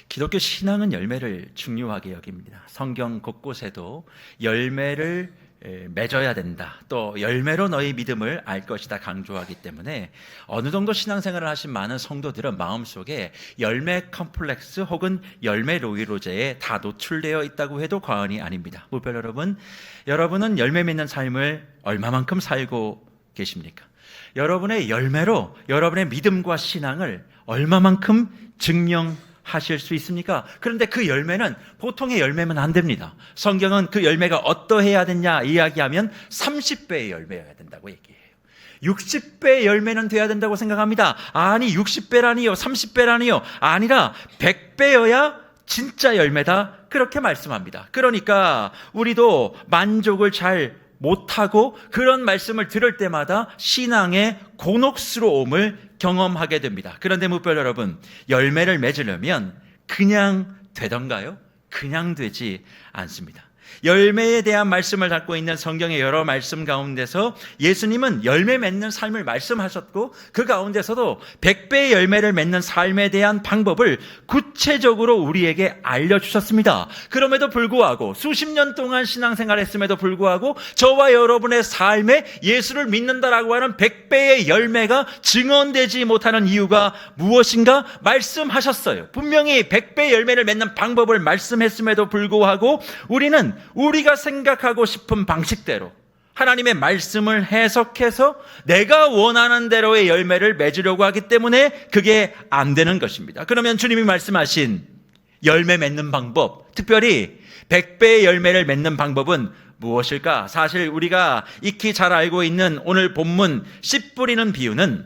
기독교 신앙은 열매를 중요하게 여깁니다. 성경 곳곳에도 열매를 맺어야 된다, 또 열매로 너희 믿음을 알 것이다 강조하기 때문에 어느 정도 신앙생활을 하신 많은 성도들은 마음속에 열매 컴플렉스 혹은 열매 노이로제에 다 노출되어 있다고 해도 과언이 아닙니다. 무별 여러분, 여러분은 열매 맺는 삶을 얼마만큼 살고 계십니까? 여러분의 열매로 여러분의 믿음과 신앙을 얼마만큼 증명하실 수 있습니까? 그런데 그 열매는 보통의 열매면 안 됩니다. 성경은 그 열매가 어떠해야 되냐 이야기하면 30배의 열매여야 된다고 얘기해요. 60배의 열매는 돼야 된다고 생각합니다. 아니 60배라니요, 30배라니요, 아니라 100배여야 진짜 열매다, 그렇게 말씀합니다. 그러니까 우리도 만족을 잘 못하고 그런 말씀을 들을 때마다 신앙의 곤혹스러움을 경험하게 됩니다. 그런데 무별 여러분, 열매를 맺으려면 그냥 되던가요? 그냥 되지 않습니다. 열매에 대한 말씀을 갖고 있는 성경의 여러 말씀 가운데서 예수님은 열매 맺는 삶을 말씀하셨고, 그 가운데서도 100배의 열매를 맺는 삶에 대한 방법을 구체적으로 우리에게 알려주셨습니다. 그럼에도 불구하고 수십 년 동안 신앙생활을 했음에도 불구하고 저와 여러분의 삶에 예수를 믿는다라고 하는 100배의 열매가 증언되지 못하는 이유가 무엇인가 말씀하셨어요. 분명히 100배의 열매를 맺는 방법을 말씀했음에도 불구하고 우리는 우리가 생각하고 싶은 방식대로 하나님의 말씀을 해석해서 내가 원하는 대로의 열매를 맺으려고 하기 때문에 그게 안 되는 것입니다. 그러면 주님이 말씀하신 열매 맺는 방법, 특별히 100배의 열매를 맺는 방법은 무엇일까? 사실 우리가 익히 잘 알고 있는 오늘 본문 씨 뿌리는 비유는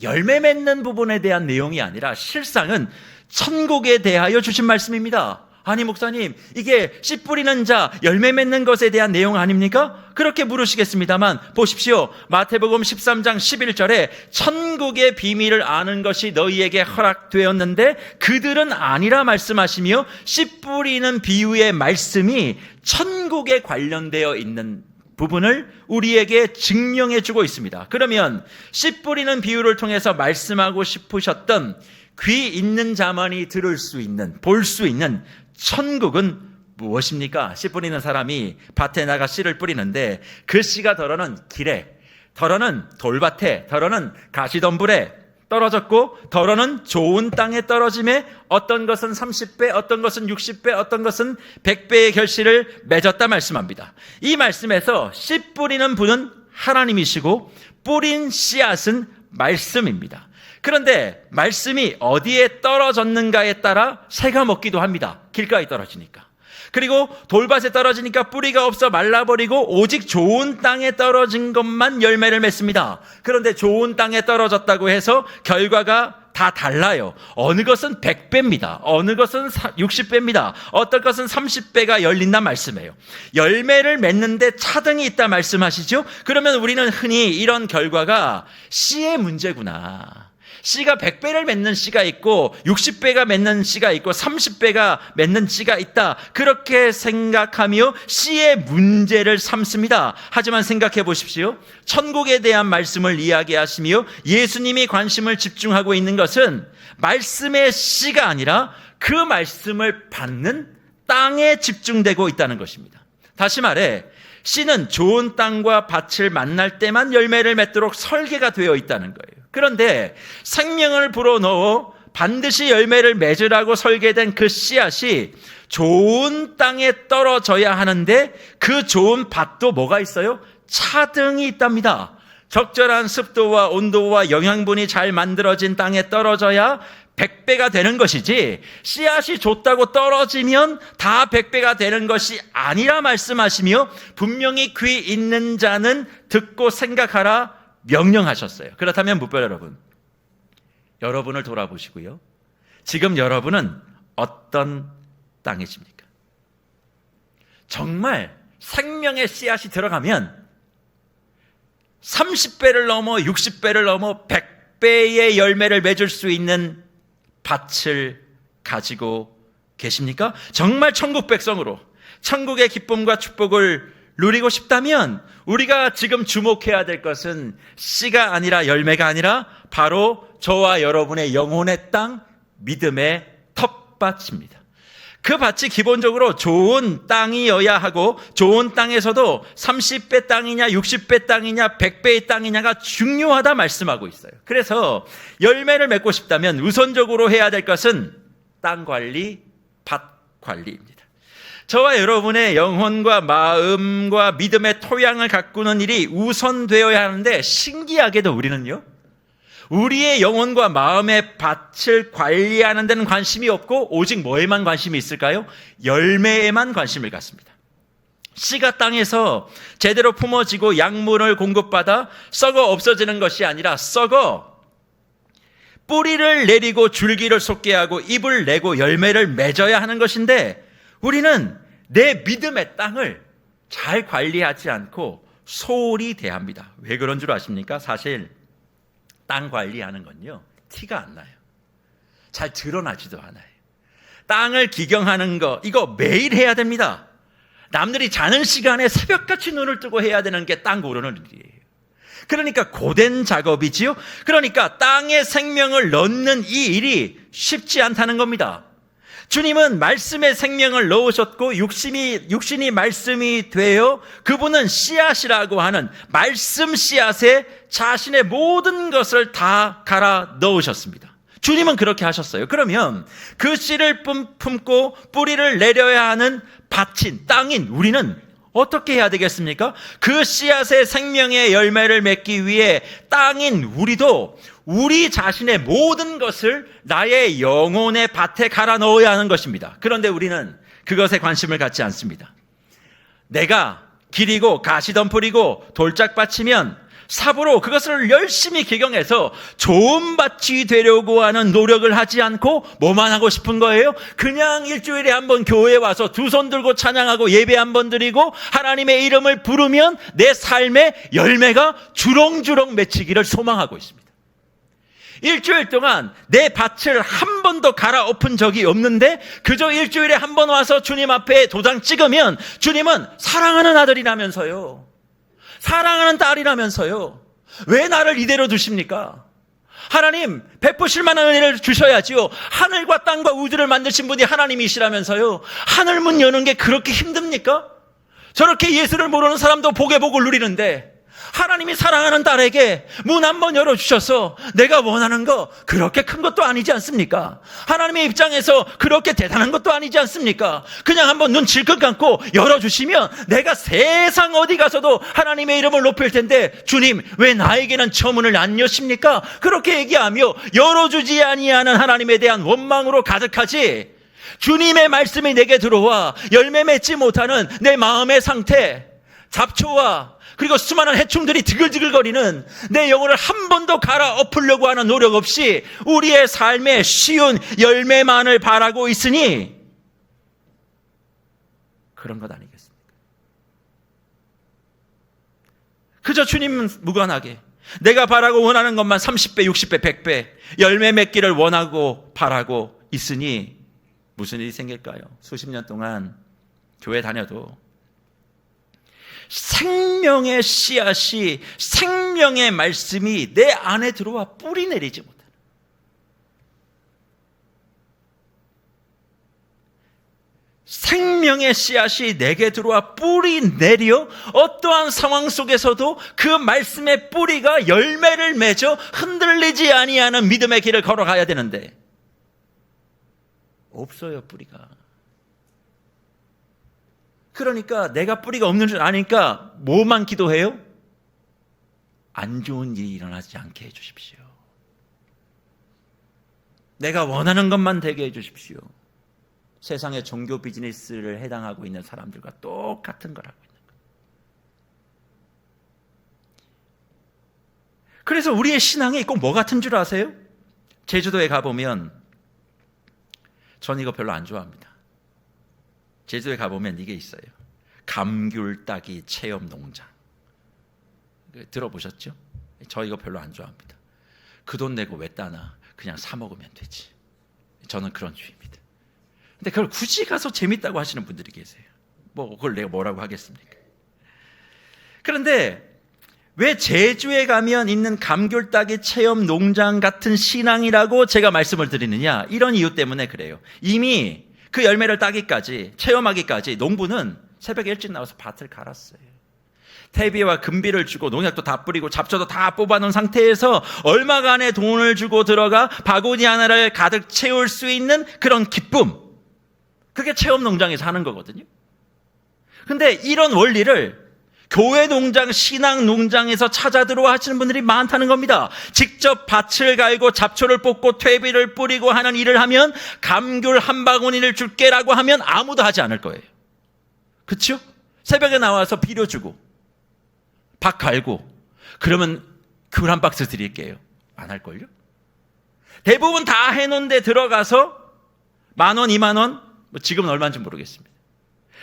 열매 맺는 부분에 대한 내용이 아니라 실상은 천국에 대하여 주신 말씀입니다. 아니 목사님, 이게 씨 뿌리는 자, 열매 맺는 것에 대한 내용 아닙니까? 그렇게 물으시겠습니다만 보십시오. 마태복음 13장 11절에 천국의 비밀을 아는 것이 너희에게 허락되었는데 그들은 아니라 말씀하시며, 씨 뿌리는 비유의 말씀이 천국에 관련되어 있는 부분을 우리에게 증명해 주고 있습니다. 그러면 씨 뿌리는 비유를 통해서 말씀하고 싶으셨던 귀 있는 자만이 들을 수 있는, 볼 수 있는 천국은 무엇입니까? 씨 뿌리는 사람이 밭에 나가 씨를 뿌리는데 그 씨가 덜어는 길에, 덜어는 돌밭에, 덜어는 가시덤불에 떨어졌고 덜어는 좋은 땅에 떨어짐에 어떤 것은 30배, 어떤 것은 60배, 어떤 것은 100배의 결실을 맺었다 말씀합니다. 이 말씀에서 씨 뿌리는 분은 하나님이시고 뿌린 씨앗은 말씀입니다. 그런데 말씀이 어디에 떨어졌는가에 따라 새가 먹기도 합니다. 길가에 떨어지니까. 그리고 돌밭에 떨어지니까 뿌리가 없어 말라버리고 오직 좋은 땅에 떨어진 것만 열매를 맺습니다. 그런데 좋은 땅에 떨어졌다고 해서 결과가 다 달라요. 어느 것은 100배입니다. 어느 것은 60배입니다. 어떤 것은 30배가 열린단 말씀이에요. 열매를 맺는데 차등이 있다 말씀하시죠? 그러면 우리는 흔히 이런 결과가 씨의 문제구나, 씨가 100배를 맺는 씨가 있고 60배가 맺는 씨가 있고 30배가 맺는 씨가 있다, 그렇게 생각하며 씨의 문제를 삼습니다. 하지만 생각해 보십시오. 천국에 대한 말씀을 이야기하시며 예수님이 관심을 집중하고 있는 것은 말씀의 씨가 아니라 그 말씀을 받는 땅에 집중되고 있다는 것입니다. 다시 말해 씨는 좋은 땅과 밭을 만날 때만 열매를 맺도록 설계가 되어 있다는 거예요. 그런데 생명을 불어넣어 반드시 열매를 맺으라고 설계된 그 씨앗이 좋은 땅에 떨어져야 하는데 그 좋은 밭도 뭐가 있어요? 차등이 있답니다. 적절한 습도와 온도와 영양분이 잘 만들어진 땅에 떨어져야 100배가 되는 것이지, 씨앗이 좋다고 떨어지면 다 100배가 되는 것이 아니라 말씀하시며 분명히 귀 있는 자는 듣고 생각하라 명령하셨어요. 그렇다면 무별 여러분, 여러분을 돌아보시고요. 지금 여러분은 어떤 땅이십니까? 정말 생명의 씨앗이 들어가면 30배를 넘어 60배를 넘어 100배의 열매를 맺을 수 있는 밭을 가지고 계십니까? 정말 천국 백성으로 천국의 기쁨과 축복을 누리고 싶다면 우리가 지금 주목해야 될 것은 씨가 아니라 열매가 아니라 바로 저와 여러분의 영혼의 땅, 믿음의 텃밭입니다. 그 밭이 기본적으로 좋은 땅이어야 하고, 좋은 땅에서도 30배 땅이냐 60배 땅이냐 100배의 땅이냐가 중요하다 말씀하고 있어요. 그래서 열매를 맺고 싶다면 우선적으로 해야 될 것은 땅 관리, 밭 관리입니다. 저와 여러분의 영혼과 마음과 믿음의 토양을 가꾸는 일이 우선되어야 하는데, 신기하게도 우리는요, 우리의 영혼과 마음의 밭을 관리하는 데는 관심이 없고 오직 뭐에만 관심이 있을까요? 열매에만 관심을 갖습니다. 씨가 땅에서 제대로 품어지고 약물을 공급받아 썩어 없어지는 것이 아니라 썩어 뿌리를 내리고 줄기를 솟게 하고 잎을 내고 열매를 맺어야 하는 것인데, 우리는 내 믿음의 땅을 잘 관리하지 않고 소홀히 대합니다. 왜 그런 줄 아십니까? 사실 땅 관리하는 건요, 티가 안 나요. 잘 드러나지도 않아요. 땅을 기경하는 거, 이거 매일 해야 됩니다. 남들이 자는 시간에 새벽같이 눈을 뜨고 해야 되는 게 땅 고르는 일이에요. 그러니까 고된 작업이지요. 그러니까 땅에 생명을 넣는 이 일이 쉽지 않다는 겁니다. 주님은 말씀에 생명을 넣으셨고 육신이 말씀이 되어 그분은 씨앗이라고 하는 말씀 씨앗에 자신의 모든 것을 다 갈아 넣으셨습니다. 주님은 그렇게 하셨어요. 그러면 그 씨를 품고 뿌리를 내려야 하는 밭인 땅인 우리는 어떻게 해야 되겠습니까? 그 씨앗의 생명의 열매를 맺기 위해 땅인 우리도 우리 자신의 모든 것을 나의 영혼의 밭에 갈아 넣어야 하는 것입니다. 그런데 우리는 그것에 관심을 갖지 않습니다. 내가 기리고 가시덤불이고 돌짝밭이면 삽으로 그것을 열심히 기경해서 좋은 밭이 되려고 하는 노력을 하지 않고 뭐만 하고 싶은 거예요? 그냥 일주일에 한 번 교회에 와서 두 손 들고 찬양하고 예배 한 번 드리고 하나님의 이름을 부르면 내 삶의 열매가 주렁주렁 맺히기를 소망하고 있습니다. 일주일 동안 내 밭을 한 번도 갈아엎은 적이 없는데 그저 일주일에 한 번 와서 주님 앞에 도장 찍으면 주님은 사랑하는 아들이라면서요, 사랑하는 딸이라면서요, 왜 나를 이대로 두십니까? 하나님 베푸실 만한 은혜를 주셔야지요. 하늘과 땅과 우주를 만드신 분이 하나님이시라면서요. 하늘 문 여는 게 그렇게 힘듭니까? 저렇게 예수를 모르는 사람도 복의 복을 누리는데 하나님이 사랑하는 딸에게 문 한번 열어주셔서 내가 원하는 거 그렇게 큰 것도 아니지 않습니까? 하나님의 입장에서 그렇게 대단한 것도 아니지 않습니까? 그냥 한번 눈 질끈 감고 열어주시면 내가 세상 어디 가서도 하나님의 이름을 높일 텐데 주님 왜 나에게는 저 문을 안 여십니까? 그렇게 얘기하며 열어주지 아니하는 하나님에 대한 원망으로 가득하지, 주님의 말씀이 내게 들어와 열매 맺지 못하는 내 마음의 상태, 잡초와 그리고 수많은 해충들이 드글드글거리는 내 영혼을 한 번도 갈아엎으려고 하는 노력 없이 우리의 삶에 쉬운 열매만을 바라고 있으니 그런 것 아니겠습니까? 그저 주님은 무관하게 내가 바라고 원하는 것만 30배, 60배, 100배 열매 맺기를 원하고 바라고 있으니 무슨 일이 생길까요? 수십 년 동안 교회 다녀도 생명의 씨앗이, 생명의 말씀이 내 안에 들어와 뿌리 내리지 못하는, 생명의 씨앗이 내게 들어와 뿌리 내려 어떠한 상황 속에서도 그 말씀의 뿌리가 열매를 맺어 흔들리지 아니하는 믿음의 길을 걸어가야 되는데 없어요, 뿌리가. 그러니까 내가 뿌리가 없는 줄 아니까 뭐만 기도해요? 안 좋은 일이 일어나지 않게 해주십시오. 내가 원하는 것만 되게 해주십시오. 세상의 종교 비즈니스를 해당하고 있는 사람들과 똑같은 걸 하고 있는 거예요. 그래서 우리의 신앙이 꼭 뭐 같은 줄 아세요? 제주도에 가보면, 전 이거 별로 안 좋아합니다. 제주도에 가보면 이게 있어요. 감귤 따기 체험 농장. 들어보셨죠? 저 이거 별로 안 좋아합니다. 그 돈 내고 왜 따나? 그냥 사 먹으면 되지. 저는 그런 주의입니다. 근데 그걸 굳이 가서 재밌다고 하시는 분들이 계세요. 뭐 그걸 내가 뭐라고 하겠습니까? 그런데 왜 제주에 가면 있는 감귤따기 체험 농장 같은 신앙이라고 제가 말씀을 드리느냐? 이런 이유 때문에 그래요. 이미 그 열매를 따기까지, 체험하기까지 농부는 새벽에 일찍 나와서 밭을 갈았어요. 퇴비와 금비를 주고 농약도 다 뿌리고 잡초도 다 뽑아놓은 상태에서 얼마간의 돈을 주고 들어가 바구니 하나를 가득 채울 수 있는 그런 기쁨, 그게 체험 농장에서 하는 거거든요. 근데 이런 원리를 교회 농장, 신앙 농장에서 찾아 들어와 하시는 분들이 많다는 겁니다. 직접 밭을 갈고 잡초를 뽑고 퇴비를 뿌리고 하는 일을 하면 감귤 한 바구니를 줄게라고 하면 아무도 하지 않을 거예요. 그렇죠? 새벽에 나와서 비료 주고 밭 갈고 그러면 귤 한 박스 드릴게요. 안 할걸요? 대부분 다 해놓은 데 들어가서 10,000원, 20,000원, 지금은 얼마인지 모르겠습니다.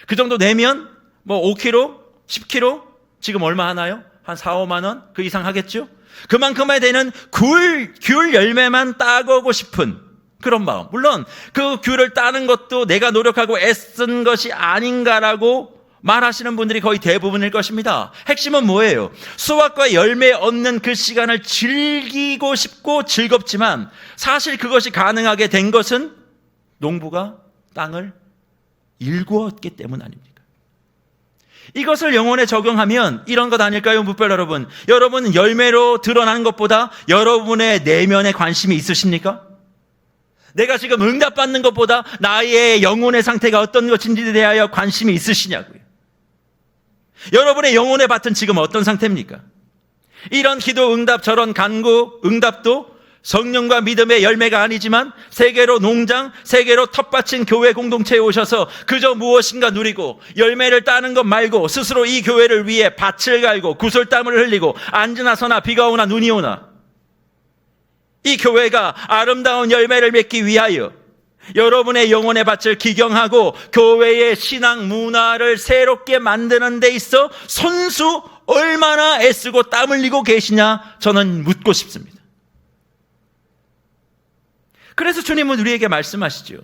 그 정도 내면 5kg, 10kg, 지금 얼마 하나요? 한 4, 5만 원? 그 이상 하겠죠? 그만큼에 되는 귤 열매만 따고 싶은 그런 마음. 물론 그 귤을 따는 것도 내가 노력하고 애쓴 것이 아닌가라고 말하시는 분들이 거의 대부분일 것입니다. 핵심은 뭐예요? 수확과 열매 얻는 그 시간을 즐기고 싶고 즐겁지만 사실 그것이 가능하게 된 것은 농부가 땅을 일구었기 때문 아닙니까? 이것을 영혼에 적용하면 이런 것 아닐까요, 묵별 여러분? 여러분 열매로 드러나는 것보다 여러분의 내면에 관심이 있으십니까? 내가 지금 응답받는 것보다 나의 영혼의 상태가 어떤 것인지에 대하여 관심이 있으시냐고요. 여러분의 영혼의 밭은 지금 어떤 상태입니까? 이런 기도 응답, 저런 간구 응답도 성령과 믿음의 열매가 아니지만 세계로 농장, 세계로 텃밭인 교회 공동체에 오셔서 그저 무엇인가 누리고 열매를 따는 것 말고 스스로 이 교회를 위해 밭을 갈고 구슬땀을 흘리고 앉으나 서나 비가 오나 눈이 오나 이 교회가 아름다운 열매를 맺기 위하여 여러분의 영혼의 밭을 기경하고 교회의 신앙 문화를 새롭게 만드는 데 있어 손수 얼마나 애쓰고 땀 흘리고 계시냐 저는 묻고 싶습니다. 그래서 주님은 우리에게 말씀하시죠.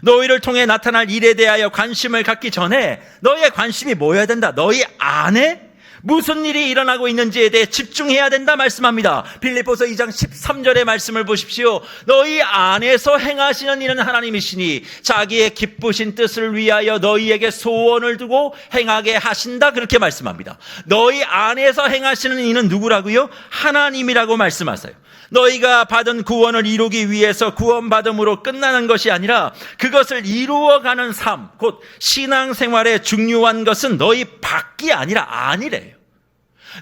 너희를 통해 나타날 일에 대하여 관심을 갖기 전에 너희의 관심이 뭐여야 된다? 너희 안에 무슨 일이 일어나고 있는지에 대해 집중해야 된다 말씀합니다. 빌립보서 2장 13절의 말씀을 보십시오. 너희 안에서 행하시는 이는 하나님이시니 자기의 기쁘신 뜻을 위하여 너희에게 소원을 두고 행하게 하신다 그렇게 말씀합니다. 너희 안에서 행하시는 이는 누구라고요? 하나님이라고 말씀하세요. 너희가 받은 구원을 이루기 위해서 구원받음으로 끝나는 것이 아니라 그것을 이루어가는 삶, 곧 신앙생활의 중요한 것은 너희 밖이 아니라 안이래요.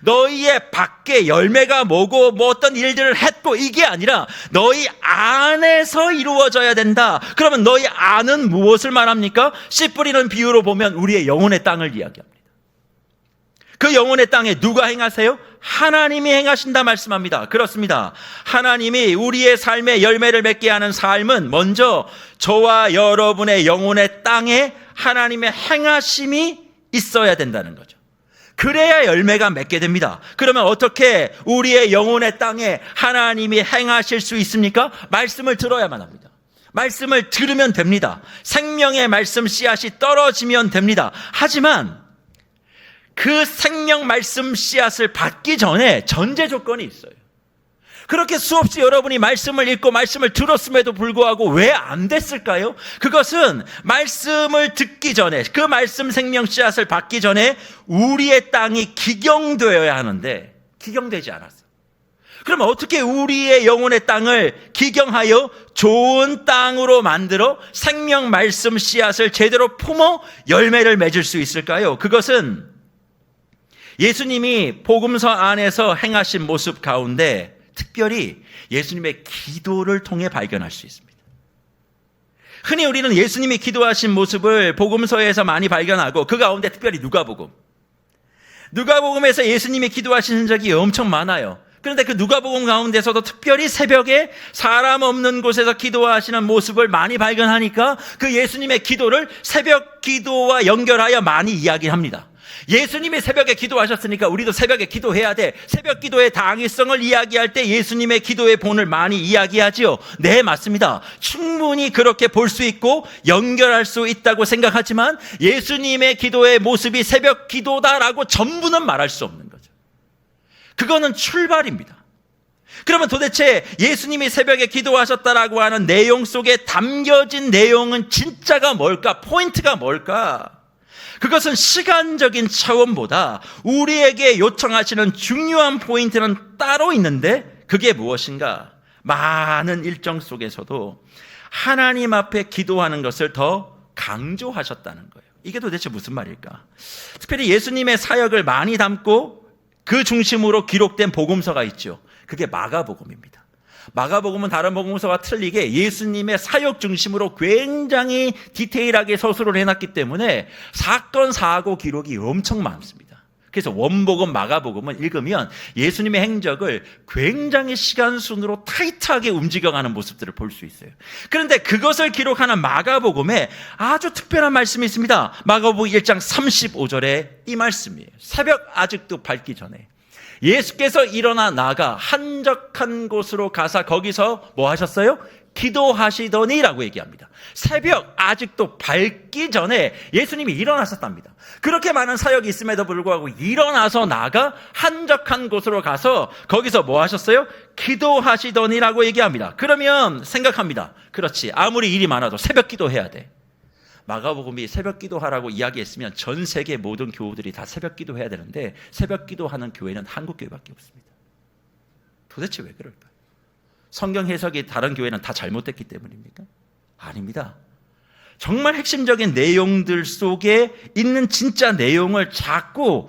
너희의 밖에 열매가 뭐고 뭐 어떤 일들을 했고 이게 아니라 너희 안에서 이루어져야 된다. 그러면 너희 안은 무엇을 말합니까? 씨 뿌리는 비유로 보면 우리의 영혼의 땅을 이야기합니다. 그 영혼의 땅에 누가 행하세요? 하나님이 행하신다 말씀합니다. 그렇습니다. 하나님이 우리의 삶에 열매를 맺게 하는 삶은 먼저 저와 여러분의 영혼의 땅에 하나님의 행하심이 있어야 된다는 거죠. 그래야 열매가 맺게 됩니다. 그러면 어떻게 우리의 영혼의 땅에 하나님이 행하실 수 있습니까? 말씀을 들어야만 합니다. 말씀을 들으면 됩니다. 생명의 말씀 씨앗이 떨어지면 됩니다. 하지만 그 생명 말씀 씨앗을 받기 전에 전제 조건이 있어요. 그렇게 수없이 여러분이 말씀을 읽고 말씀을 들었음에도 불구하고 왜 안 됐을까요? 그것은 말씀을 듣기 전에, 그 말씀 생명 씨앗을 받기 전에 우리의 땅이 기경되어야 하는데 기경되지 않았어요. 그럼 어떻게 우리의 영혼의 땅을 기경하여 좋은 땅으로 만들어 생명 말씀 씨앗을 제대로 품어 열매를 맺을 수 있을까요? 그것은 예수님이 복음서 안에서 행하신 모습 가운데 특별히 예수님의 기도를 통해 발견할 수 있습니다. 흔히 우리는 예수님이 기도하신 모습을 복음서에서 많이 발견하고 그 가운데 특별히 누가복음에서 예수님이 기도하시는 적이 엄청 많아요. 그런데 그 누가복음 가운데서도 특별히 새벽에 사람 없는 곳에서 기도하시는 모습을 많이 발견하니까 그 예수님의 기도를 새벽 기도와 연결하여 많이 이야기합니다. 예수님이 새벽에 기도하셨으니까 우리도 새벽에 기도해야 돼. 새벽 기도의 당위성을 이야기할 때 예수님의 기도의 본을 많이 이야기하지요. 네, 맞습니다. 충분히 그렇게 볼 수 있고 연결할 수 있다고 생각하지만 예수님의 기도의 모습이 새벽 기도다라고 전부는 말할 수 없는 거죠. 그거는 출발입니다. 그러면 도대체 예수님이 새벽에 기도하셨다라고 하는 내용 속에 담겨진 내용은 진짜가 뭘까? 포인트가 뭘까? 그것은 시간적인 차원보다 우리에게 요청하시는 중요한 포인트는 따로 있는데 그게 무엇인가? 많은 일정 속에서도 하나님 앞에 기도하는 것을 더 강조하셨다는 거예요. 이게 도대체 무슨 말일까? 특별히 예수님의 사역을 많이 담고 그 중심으로 기록된 복음서가 있죠. 그게 마가복음입니다. 마가복음은 다른 복음서와 틀리게 예수님의 사역 중심으로 굉장히 디테일하게 서술을 해놨기 때문에 사건, 사고 기록이 엄청 많습니다. 그래서 원복음, 마가복음은 읽으면 예수님의 행적을 굉장히 시간순으로 타이트하게 움직여가는 모습들을 볼 수 있어요. 그런데 그것을 기록하는 마가복음에 아주 특별한 말씀이 있습니다. 마가복음 1장 35절에 이 말씀이에요. 새벽 아직도 밝기 전에 예수께서 일어나 나가 한적한 곳으로 가사 거기서 뭐 하셨어요? 기도하시더니라고 얘기합니다. 새벽 아직도 밝기 전에 예수님이 일어나셨답니다. 그렇게 많은 사역이 있음에도 불구하고 일어나서 나가 한적한 곳으로 가서 거기서 뭐 하셨어요? 기도하시더니라고 얘기합니다. 그러면 생각합니다. 그렇지, 아무리 일이 많아도 새벽 기도해야 돼. 마가복음이 새벽 기도하라고 이야기했으면 전 세계 모든 교우들이 다 새벽 기도해야 되는데 새벽 기도하는 교회는 한국 교회밖에 없습니다. 도대체 왜 그럴까요? 성경 해석이 다른 교회는 다 잘못됐기 때문입니까? 아닙니다. 정말 핵심적인 내용들 속에 있는 진짜 내용을 자꾸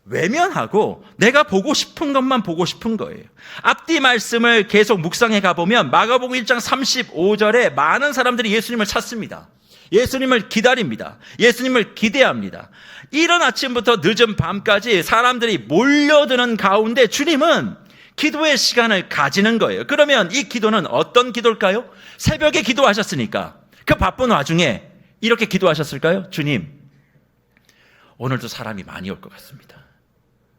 외면하고 내가 보고 싶은 것만 보고 싶은 거예요. 앞뒤 말씀을 계속 묵상해 가보면 마가복음 1장 35절에 많은 사람들이 예수님을 찾습니다. 예수님을 기다립니다. 예수님을 기대합니다. 이른 아침부터 늦은 밤까지 사람들이 몰려드는 가운데 주님은 기도의 시간을 가지는 거예요. 그러면 이 기도는 어떤 기도일까요? 새벽에 기도하셨으니까 그 바쁜 와중에 이렇게 기도하셨을까요? 주님, 오늘도 사람이 많이 올 것 같습니다.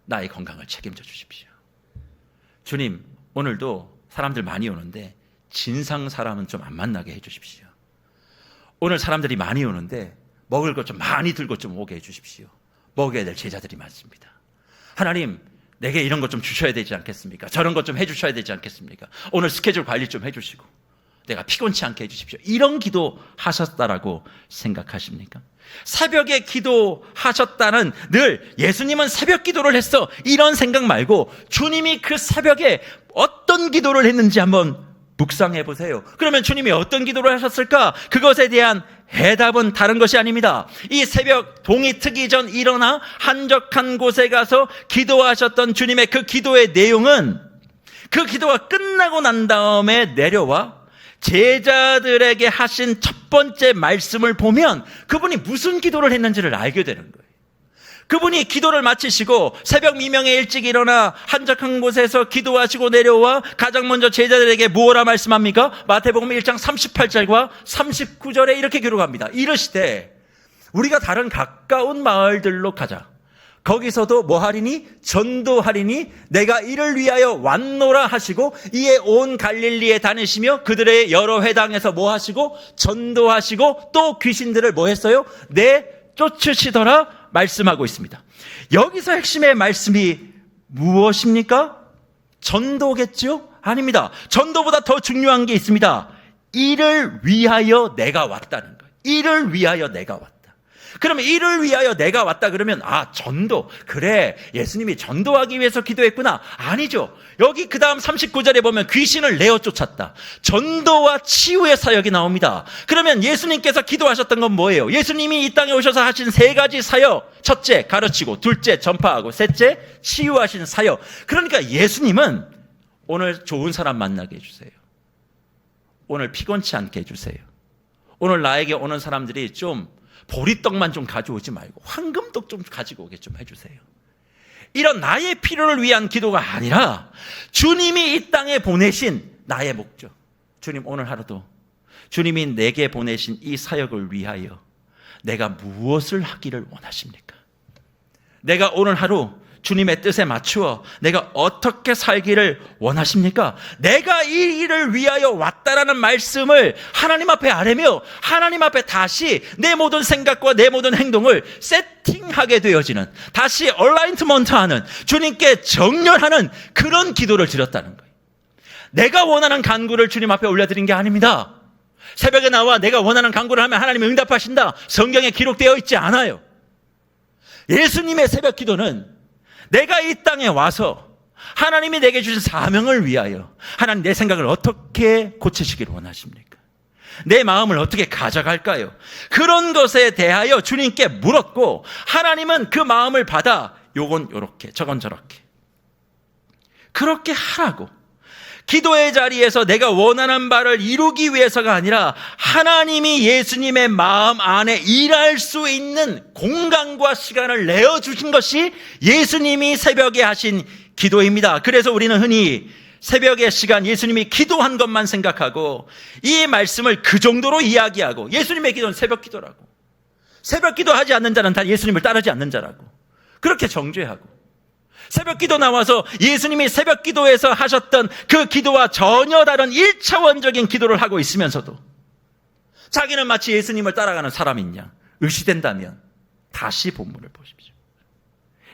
나의 건강을 책임져 주십시오. 주님, 오늘도 사람들 많이 오는데 진상 사람은 좀 안 만나게 해 주십시오. 오늘 사람들이 많이 오는데 먹을 것 좀 많이 들고 좀 오게 해 주십시오. 먹여야 될 제자들이 많습니다. 하나님, 내게 이런 것 좀 주셔야 되지 않겠습니까? 저런 것 좀 해주셔야 되지 않겠습니까? 오늘 스케줄 관리 좀 해주시고 내가 피곤치 않게 해주십시오. 이런 기도 하셨다라고 생각하십니까? 새벽에 기도하셨다는, 늘 예수님은 새벽 기도를 했어, 이런 생각 말고 주님이 그 새벽에 어떤 기도를 했는지 한번 묵상해 보세요. 그러면 주님이 어떤 기도를 하셨을까? 그것에 대한 해답은 다른 것이 아닙니다. 이 새벽 동이 트기 전 일어나 한적한 곳에 가서 기도하셨던 주님의 그 기도의 내용은, 그 기도가 끝나고 난 다음에 내려와 제자들에게 하신 첫 번째 말씀을 보면 그분이 무슨 기도를 했는지를 알게 되는 거예요. 그분이 기도를 마치시고 새벽 미명에 일찍 일어나 한적한 곳에서 기도하시고 내려와 가장 먼저 제자들에게 무엇라 말씀합니까? 마태복음 1장 38절과 39절에 이렇게 기록합니다. 이르시되 우리가 다른 가까운 마을들로 가자. 거기서도 뭐 하리니? 전도하리니 내가 이를 위하여 왔노라 하시고 이에 온 갈릴리에 다니시며 그들의 여러 회당에서 뭐 하시고? 전도하시고 또 귀신들을 뭐 했어요? 쫓으시더라 말씀하고 있습니다. 여기서 핵심의 말씀이 무엇입니까? 전도겠죠? 아닙니다. 전도보다 더 중요한 게 있습니다. 이를 위하여 내가 왔다는 거예요. 이를 위하여 내가 왔다. 그러면 이를 위하여 내가 왔다 그러면 전도, 그래, 예수님이 전도하기 위해서 기도했구나. 아니죠. 여기 그 다음 39절에 보면 귀신을 내어 쫓았다. 전도와 치유의 사역이 나옵니다. 그러면 예수님께서 기도하셨던 건 뭐예요? 예수님이 이 땅에 오셔서 하신 세 가지 사역. 첫째, 가르치고, 둘째, 전파하고, 셋째, 치유하신 사역. 그러니까 예수님은 오늘 좋은 사람 만나게 해주세요. 오늘 피곤치 않게 해주세요. 오늘 나에게 오는 사람들이 좀 보리떡만 좀 가져오지 말고 황금떡 좀 가지고 오게 좀 해주세요. 이런 나의 필요를 위한 기도가 아니라 주님이 이 땅에 보내신 나의 목적. 주님, 오늘 하루도 주님이 내게 보내신 이 사역을 위하여 내가 무엇을 하기를 원하십니까? 내가 오늘 하루 주님의 뜻에 맞추어 내가 어떻게 살기를 원하십니까? 내가 이 일을 위하여 왔다라는 말씀을 하나님 앞에 아뢰며 하나님 앞에 다시 내 모든 생각과 내 모든 행동을 세팅하게 되어지는, 다시 얼라인트먼트하는, 주님께 정렬하는 그런 기도를 드렸다는 거예요. 내가 원하는 간구를 주님 앞에 올려드린 게 아닙니다. 새벽에 나와 내가 원하는 간구를 하면 하나님이 응답하신다, 성경에 기록되어 있지 않아요. 예수님의 새벽 기도는 내가 이 땅에 와서 하나님이 내게 주신 사명을 위하여, 하나님 내 생각을 어떻게 고치시기를 원하십니까? 내 마음을 어떻게 가져갈까요? 그런 것에 대하여 주님께 물었고, 하나님은 그 마음을 받아 요건 요렇게 저건 저렇게 그렇게 하라고, 기도의 자리에서 내가 원하는 바를 이루기 위해서가 아니라 하나님이 예수님의 마음 안에 일할 수 있는 공간과 시간을 내어주신 것이 예수님이 새벽에 하신 기도입니다. 그래서 우리는 흔히 새벽의 시간 예수님이 기도한 것만 생각하고 이 말씀을 그 정도로 이야기하고, 예수님의 기도는 새벽 기도라고, 새벽 기도하지 않는 자는 다 예수님을 따르지 않는 자라고 그렇게 정죄하고, 새벽 기도 나와서 예수님이 새벽 기도에서 하셨던 그 기도와 전혀 다른 1차원적인 기도를 하고 있으면서도 자기는 마치 예수님을 따라가는 사람인 양 의시된다면 다시 본문을 보십시오.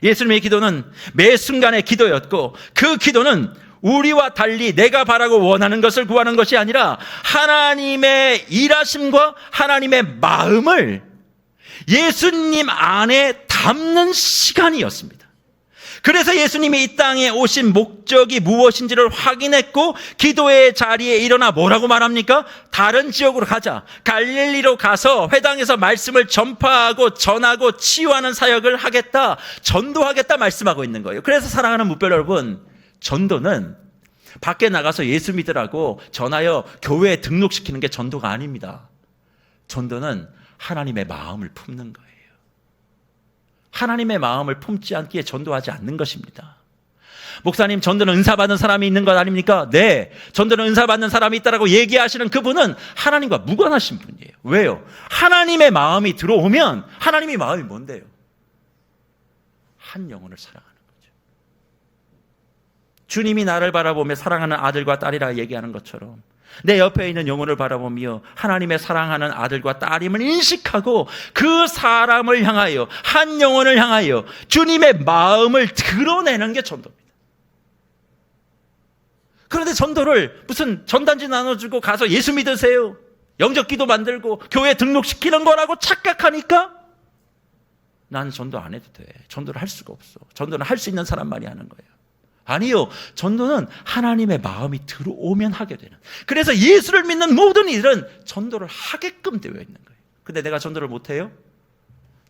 예수님의 기도는 매 순간의 기도였고, 그 기도는 우리와 달리 내가 바라고 원하는 것을 구하는 것이 아니라 하나님의 일하심과 하나님의 마음을 예수님 안에 담는 시간이었습니다. 그래서 예수님이 이 땅에 오신 목적이 무엇인지를 확인했고, 기도의 자리에 일어나 뭐라고 말합니까? 다른 지역으로 가자, 갈릴리로 가서 회당에서 말씀을 전파하고 전하고 치유하는 사역을 하겠다, 전도하겠다 말씀하고 있는 거예요. 그래서 사랑하는 묵별 여러분, 전도는 밖에 나가서 예수 믿으라고 전하여 교회에 등록시키는 게 전도가 아닙니다. 전도는 하나님의 마음을 품는 거예요. 하나님의 마음을 품지 않기에 전도하지 않는 것입니다. 목사님, 전도는 은사 받는 사람이 있는 것 아닙니까? 네, 전도는 은사 받는 사람이 있다라고 얘기하시는 그분은 하나님과 무관하신 분이에요. 왜요? 하나님의 마음이 들어오면, 하나님의 마음이 뭔데요? 한 영혼을 사랑하는 거죠. 주님이 나를 바라보며 사랑하는 아들과 딸이라 얘기하는 것처럼 내 옆에 있는 영혼을 바라보며 하나님의 사랑하는 아들과 딸임을 인식하고 그 사람을 향하여, 한 영혼을 향하여 주님의 마음을 드러내는 게 전도입니다. 그런데 전도를 무슨 전단지 나눠주고 가서 예수 믿으세요, 영접기도 만들고 교회 등록시키는 거라고 착각하니까 난 전도 안 해도 돼, 전도를 할 수가 없어, 전도는 할 수 있는 사람만이 하는 거예요. 아니요, 전도는 하나님의 마음이 들어오면 하게 되는, 그래서 예수를 믿는 모든 이들은 전도를 하게끔 되어 있는 거예요. 근데 내가 전도를 못해요?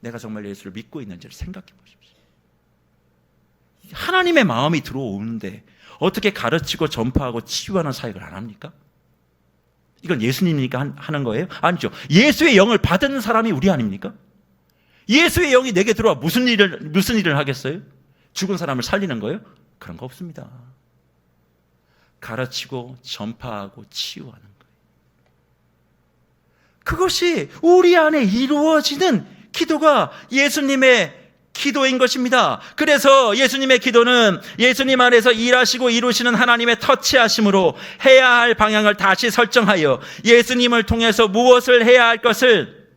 내가 정말 예수를 믿고 있는지를 생각해 보십시오. 하나님의 마음이 들어오는데 어떻게 가르치고 전파하고 치유하는 사역을 안 합니까? 이건 예수님이니까 하는 거예요? 아니죠. 예수의 영을 받은 사람이 우리 아닙니까? 예수의 영이 내게 들어와 무슨 일을 하겠어요? 죽은 사람을 살리는 거예요? 그런 거 없습니다. 가르치고 전파하고 치유하는 거예요. 그것이 우리 안에 이루어지는 기도가 예수님의 기도인 것입니다. 그래서 예수님의 기도는 예수님 안에서 일하시고 이루시는 하나님의 터치하심으로 해야 할 방향을 다시 설정하여 예수님을 통해서 무엇을 해야 할 것을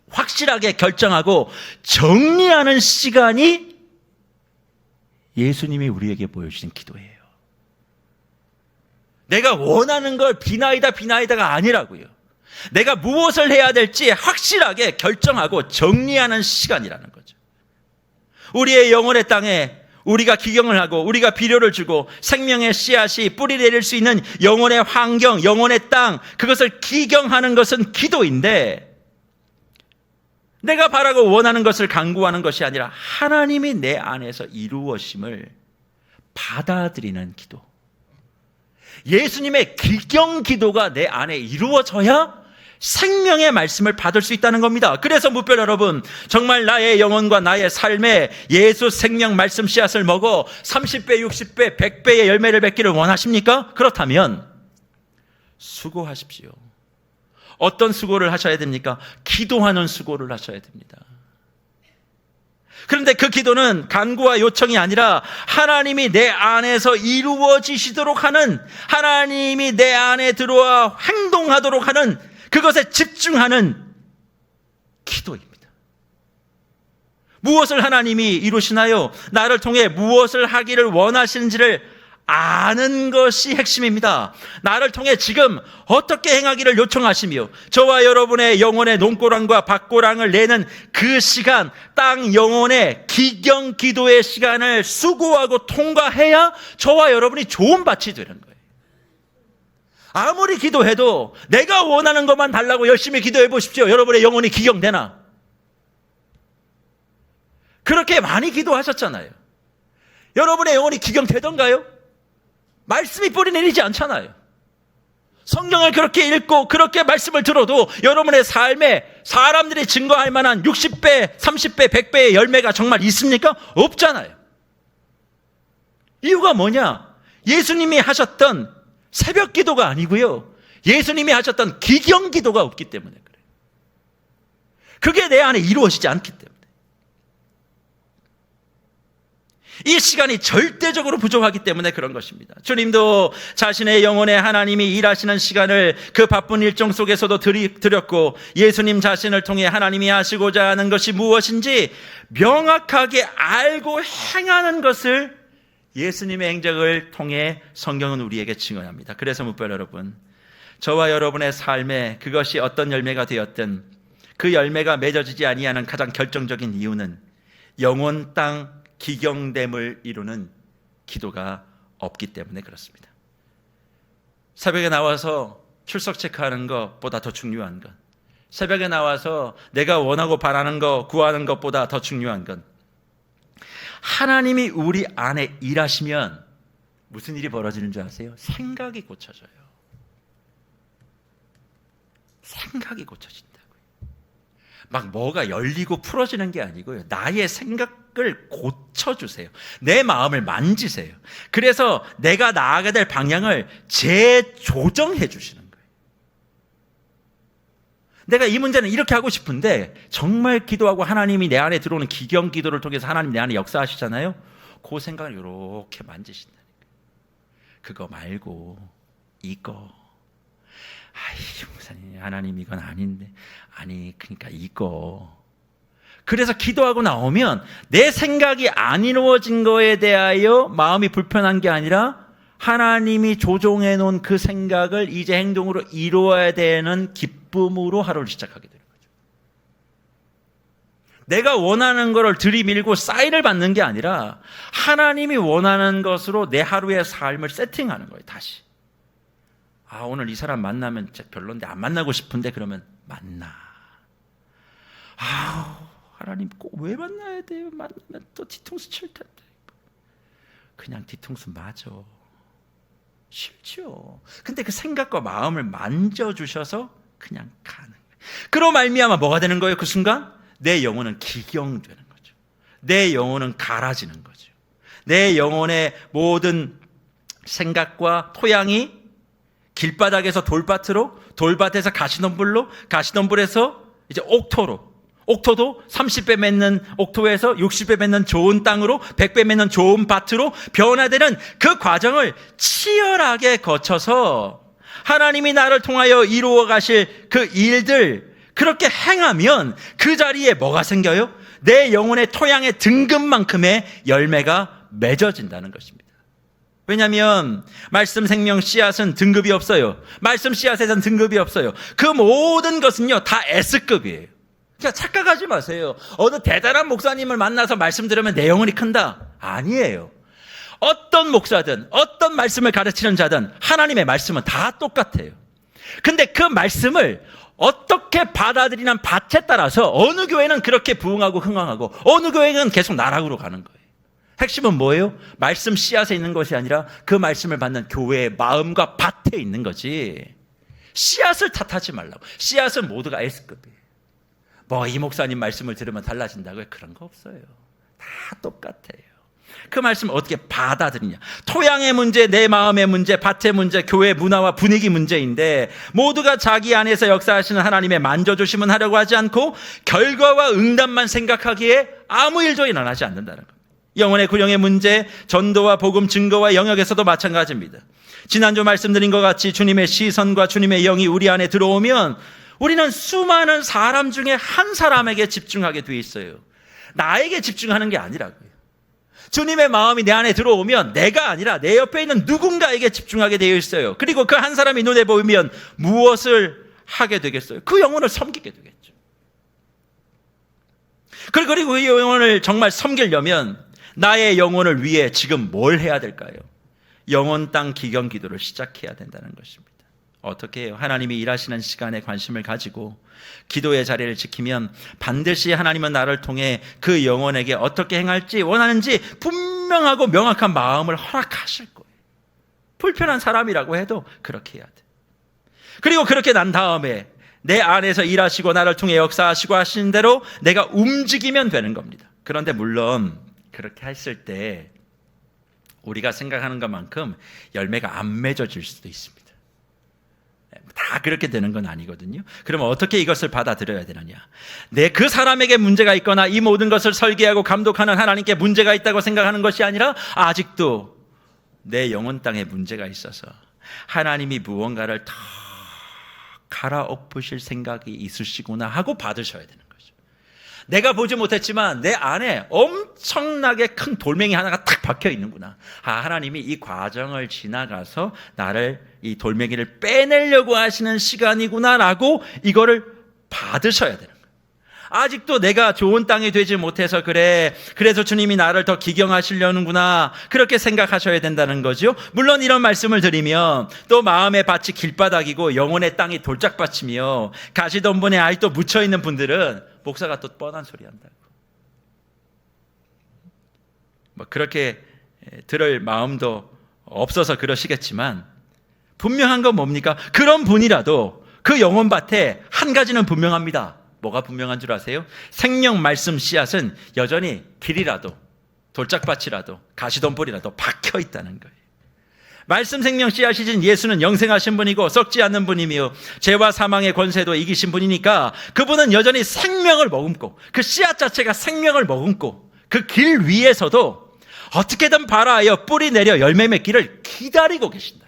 확실하게 결정하고 정리하는 시간이 예수님이 우리에게 보여주신 기도예요. 내가 원하는 걸 비나이다가 아니라고요. 내가 무엇을 해야 될지 확실하게 결정하고 정리하는 시간이라는 거죠. 우리의 영혼의 땅에 우리가 기경을 하고 우리가 비료를 주고 생명의 씨앗이 뿌리 내릴 수 있는 영혼의 환경, 영혼의 땅, 그것을 기경하는 것은 기도인데, 내가 바라고 원하는 것을 간구하는 것이 아니라 하나님이 내 안에서 이루어심을 받아들이는 기도, 예수님의 기경 기도가 내 안에 이루어져야 생명의 말씀을 받을 수 있다는 겁니다. 그래서 묵별 여러분, 정말 나의 영혼과 나의 삶에 예수 생명 말씀 씨앗을 먹어 30배, 60배, 100배의 열매를 맺기를 원하십니까? 그렇다면 수고하십시오. 어떤 수고를 하셔야 됩니까? 기도하는 수고를 하셔야 됩니다. 그런데 그 기도는 간구와 요청이 아니라 하나님이 내 안에서 이루어지시도록 하는, 하나님이 내 안에 들어와 행동하도록 하는 그것에 집중하는 기도입니다. 무엇을 하나님이 이루시나요? 나를 통해 무엇을 하기를 원하시는지를 아는 것이 핵심입니다. 나를 통해 지금 어떻게 행하기를 요청하시며 저와 여러분의 영혼의 논고랑과 밭고랑을 내는 그 시간, 땅 영혼의 기경 기도의 시간을 수고하고 통과해야 저와 여러분이 좋은 밭이 되는 거예요. 아무리 기도해도 내가 원하는 것만 달라고 열심히 기도해 보십시오. 여러분의 영혼이 기경되나? 그렇게 많이 기도하셨잖아요. 여러분의 영혼이 기경되던가요? 말씀이 뿌리 내리지 않잖아요. 성경을 그렇게 읽고 그렇게 말씀을 들어도 여러분의 삶에 사람들이 증거할 만한 60배, 30배, 100배의 열매가 정말 있습니까? 없잖아요. 이유가 뭐냐? 예수님이 하셨던 새벽 기도가 아니고요, 예수님이 하셨던 기경 기도가 없기 때문에 그래요. 그게 내 안에 이루어지지 않기 때문에. 이 시간이 절대적으로 부족하기 때문에 그런 것입니다. 주님도 자신의 영혼에 하나님이 일하시는 시간을 그 바쁜 일정 속에서도 드렸고, 예수님 자신을 통해 하나님이 하시고자 하는 것이 무엇인지 명확하게 알고 행하는 것을 예수님의 행적을 통해 성경은 우리에게 증언합니다. 그래서 묵별 여러분, 저와 여러분의 삶에 그것이 어떤 열매가 되었든 그 열매가 맺어지지 아니하는 가장 결정적인 이유는 영혼 땅 기경됨을 이루는 기도가 없기 때문에 그렇습니다. 새벽에 나와서 출석 체크하는 것보다 더 중요한 것, 새벽에 나와서 내가 원하고 바라는 것, 구하는 것보다 더 중요한 건, 하나님이 우리 안에 일하시면 무슨 일이 벌어지는 줄 아세요? 생각이 고쳐져요. 생각이 고쳐진다고요. 막 뭐가 열리고 풀어지는 게 아니고요, 나의 생각을 고쳐주세요. 내 마음을 만지세요. 그래서 내가 나아가야 될 방향을 재조정해 주시는 거예요. 내가 이 문제는 이렇게 하고 싶은데 정말 기도하고 하나님이 내 안에 들어오는 기경 기도를 통해서 하나님 내 안에 역사하시잖아요. 그 생각을 이렇게 만지신다니까요. 그거 말고 이거, 목사님, 하나님 이건 아닌데, 아니 그러니까 이거. 그래서 기도하고 나오면 내 생각이 안 이루어진 거에 대하여 마음이 불편한 게 아니라 하나님이 조종해 놓은 그 생각을 이제 행동으로 이루어야 되는 기쁨으로 하루를 시작하게 되는 거죠. 내가 원하는 것을 들이밀고 사인을 받는 게 아니라 하나님이 원하는 것으로 내 하루의 삶을 세팅하는 거예요. 다시. 오늘 이 사람 만나면 진짜 별론데 안 만나고 싶은데, 그러면 만나. 하나님 꼭 왜 만나야 돼요? 만나면 또 뒤통수 칠 텐데. 그냥 뒤통수 맞아. 싫죠. 근데 그 생각과 마음을 만져주셔서 그냥 가는 거예요. 그로 말미암아 뭐가 되는 거예요? 그 순간 내 영혼은 기경되는 거죠. 내 영혼은 갈아지는 거죠. 내 영혼의 모든 생각과 토양이 길바닥에서 돌밭으로, 돌밭에서 가시덤불로, 가시덤불에서 이제 옥토로, 옥토도 30배 맺는 옥토에서 60배 맺는 좋은 땅으로, 100배 맺는 좋은 밭으로 변화되는 그 과정을 치열하게 거쳐서 하나님이 나를 통하여 이루어 가실 그 일들, 그렇게 행하면 그 자리에 뭐가 생겨요? 내 영혼의 토양의 등급만큼의 열매가 맺어진다는 것입니다. 왜냐하면 말씀 생명 씨앗은 등급이 없어요. 말씀 씨앗에선 등급이 없어요. 그 모든 것은요 다 S급이에요. 그러니까 착각하지 마세요. 어느 대단한 목사님을 만나서 말씀 들으면 내 영혼이 큰다. 아니에요. 어떤 목사든 어떤 말씀을 가르치는 자든 하나님의 말씀은 다 똑같아요. 근데 그 말씀을 어떻게 받아들이는 밭에 따라서 어느 교회는 그렇게 부흥하고 흥황하고 어느 교회는 계속 나락으로 가는 거예요. 핵심은 뭐예요? 말씀 씨앗에 있는 것이 아니라 그 말씀을 받는 교회의 마음과 밭에 있는 거지. 씨앗을 탓하지 말라고. 씨앗은 모두가 S급이에요. 이 목사님 말씀을 들으면 달라진다고요? 그런 거 없어요. 다 똑같아요. 그 말씀을 어떻게 받아들이냐. 토양의 문제, 내 마음의 문제, 밭의 문제, 교회 문화와 분위기 문제인데 모두가 자기 안에서 역사하시는 하나님의 만져주심은 하려고 하지 않고 결과와 응답만 생각하기에 아무 일도 일어나지 않는다는 겁니다. 영혼의 구령의 문제, 전도와 복음 증거와 영역에서도 마찬가지입니다. 지난주 말씀드린 것 같이 주님의 시선과 주님의 영이 우리 안에 들어오면 우리는 수많은 사람 중에 한 사람에게 집중하게 돼 있어요. 나에게 집중하는 게 아니라고요. 주님의 마음이 내 안에 들어오면 내가 아니라 내 옆에 있는 누군가에게 집중하게 되어 있어요. 그리고 그 한 사람이 눈에 보이면 무엇을 하게 되겠어요? 그 영혼을 섬기게 되겠죠. 그리고 이 영혼을 정말 섬기려면 나의 영혼을 위해 지금 뭘 해야 될까요? 영혼 땅 기경 기도를 시작해야 된다는 것입니다. 어떻게 해요? 하나님이 일하시는 시간에 관심을 가지고 기도의 자리를 지키면 반드시 하나님은 나를 통해 그 영혼에게 어떻게 행할지 원하는지 분명하고 명확한 마음을 허락하실 거예요. 불편한 사람이라고 해도 그렇게 해야 돼. 그리고 그렇게 난 다음에 내 안에서 일하시고 나를 통해 역사하시고 하시는 대로 내가 움직이면 되는 겁니다. 그런데 물론 그렇게 했을 때 우리가 생각하는 것만큼 열매가 안 맺어질 수도 있습니다. 다 그렇게 되는 건 아니거든요. 그러면 어떻게 이것을 받아들여야 되느냐? 그 사람에게 문제가 있거나 이 모든 것을 설계하고 감독하는 하나님께 문제가 있다고 생각하는 것이 아니라 아직도 내 영혼 땅에 문제가 있어서 하나님이 무언가를 다 갈아엎으실 생각이 있으시구나 하고 받으셔야 되는 거죠. 내가 보지 못했지만 내 안에 엄청나게 큰 돌멩이 하나가 탁 박혀 있는구나. 하나님이 이 과정을 지나가서 나를 이 돌멩이를 빼내려고 하시는 시간이구나라고 이거를 받으셔야 되는 거예요. 아직도 내가 좋은 땅이 되지 못해서 그래서 주님이 나를 더 기경하시려는구나 그렇게 생각하셔야 된다는 거죠. 물론 이런 말씀을 드리면 또 마음의 밭이 길바닥이고 영혼의 땅이 돌짝밭이며 가시덤불에 아직도 묻혀있는 분들은 목사가 또 뻔한 소리 한다고 그렇게 들을 마음도 없어서 그러시겠지만 분명한 건 뭡니까? 그런 분이라도 그 영혼밭에 한 가지는 분명합니다. 뭐가 분명한 줄 아세요? 생명 말씀 씨앗은 여전히 길이라도 돌짝밭이라도 가시덤불이라도 박혀 있다는 거예요. 말씀 생명 씨앗이신 예수는 영생하신 분이고 썩지 않는 분이며 죄와 사망의 권세도 이기신 분이니까 그분은 여전히 생명을 머금고 그 씨앗 자체가 생명을 머금고 그 길 위에서도 어떻게든 발아하여 뿌리 내려 열매 맺기를 기다리고 계신다.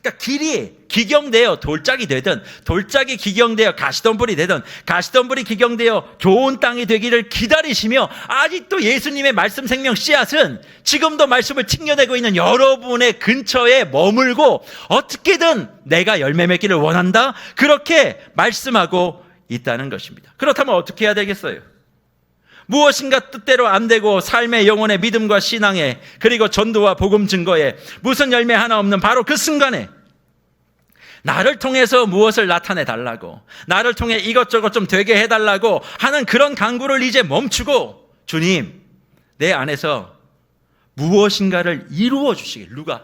그러니까 길이 기경되어 돌짝이 되든 돌짝이 기경되어 가시덤불이 되든 가시덤불이 기경되어 좋은 땅이 되기를 기다리시며 아직도 예수님의 말씀 생명 씨앗은 지금도 말씀을 튕겨내고 있는 여러분의 근처에 머물고 어떻게든 내가 열매 맺기를 원한다 그렇게 말씀하고 있다는 것입니다. 그렇다면 어떻게 해야 되겠어요? 무엇인가 뜻대로 안 되고 삶의 영혼의 믿음과 신앙에 그리고 전도와 복음 증거에 무슨 열매 하나 없는 바로 그 순간에 나를 통해서 무엇을 나타내 달라고 나를 통해 이것저것 좀 되게 해달라고 하는 그런 간구를 이제 멈추고 주님 내 안에서 무엇인가를 이루어 주시길 누가?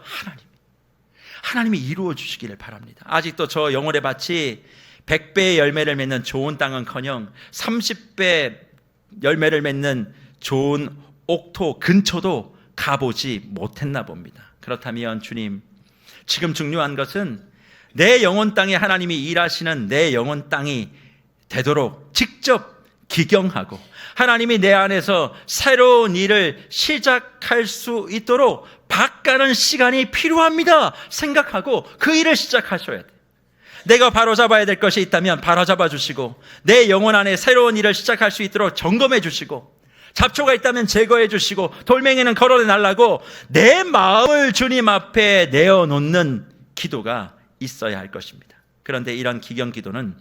하나님이 이루어 주시기를 바랍니다. 아직도 저 영혼의 밭이 100배의 열매를 맺는 좋은 땅은커녕 30배 열매를 맺는 좋은 옥토 근처도 가보지 못했나 봅니다. 그렇다면 주님 지금 중요한 것은 내 영혼 땅에 하나님이 일하시는 내 영혼 땅이 되도록 직접 기경하고 하나님이 내 안에서 새로운 일을 시작할 수 있도록 바꿔가는 시간이 필요합니다 생각하고 그 일을 시작하셔야 돼요. 내가 바로잡아야 될 것이 있다면 바로잡아 주시고 내 영혼 안에 새로운 일을 시작할 수 있도록 점검해 주시고 잡초가 있다면 제거해 주시고 돌멩이는 걸어내 달라고 내 마음을 주님 앞에 내어놓는 기도가 있어야 할 것입니다. 그런데 이런 기경 기도는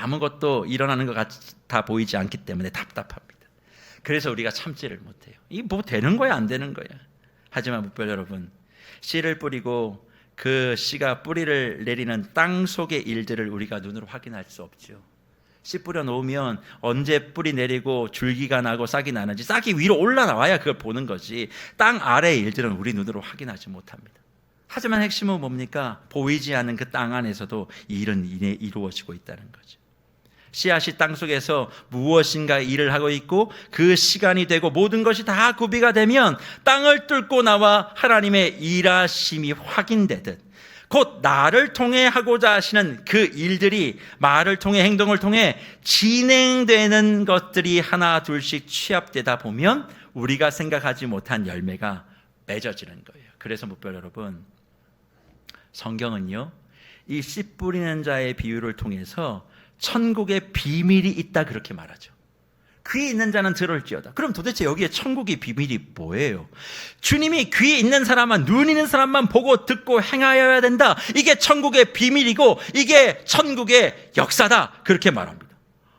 아무것도 일어나는 것 같아 보이지 않기 때문에 답답합니다. 그래서 우리가 참지를 못해요. 이게 뭐 되는 거야 안 되는 거야. 하지만 목별 여러분 씨를 뿌리고 그 씨가 뿌리를 내리는 땅 속의 일들을 우리가 눈으로 확인할 수 없죠. 씨 뿌려 놓으면 언제 뿌리 내리고 줄기가 나고 싹이 나는지 싹이 위로 올라나와야 그걸 보는 거지 땅 아래의 일들은 우리 눈으로 확인하지 못합니다. 하지만 핵심은 뭡니까? 보이지 않는 그 땅 안에서도 이 일은 이루어지고 있다는 거죠. 씨앗이 땅속에서 무엇인가 일을 하고 있고 그 시간이 되고 모든 것이 다 구비가 되면 땅을 뚫고 나와 하나님의 일하심이 확인되듯 곧 나를 통해 하고자 하시는 그 일들이 말을 통해 행동을 통해 진행되는 것들이 하나 둘씩 취합되다 보면 우리가 생각하지 못한 열매가 맺어지는 거예요. 그래서 목별 여러분, 성경은요 이 씨 뿌리는 자의 비유를 통해서 천국의 비밀이 있다 그렇게 말하죠. 귀 있는 자는 들을지어다. 그럼 도대체 여기에 천국의 비밀이 뭐예요? 주님이 귀 있는 사람만, 눈 있는 사람만 보고 듣고 행하여야 된다. 이게 천국의 비밀이고 이게 천국의 역사다 그렇게 말합니다.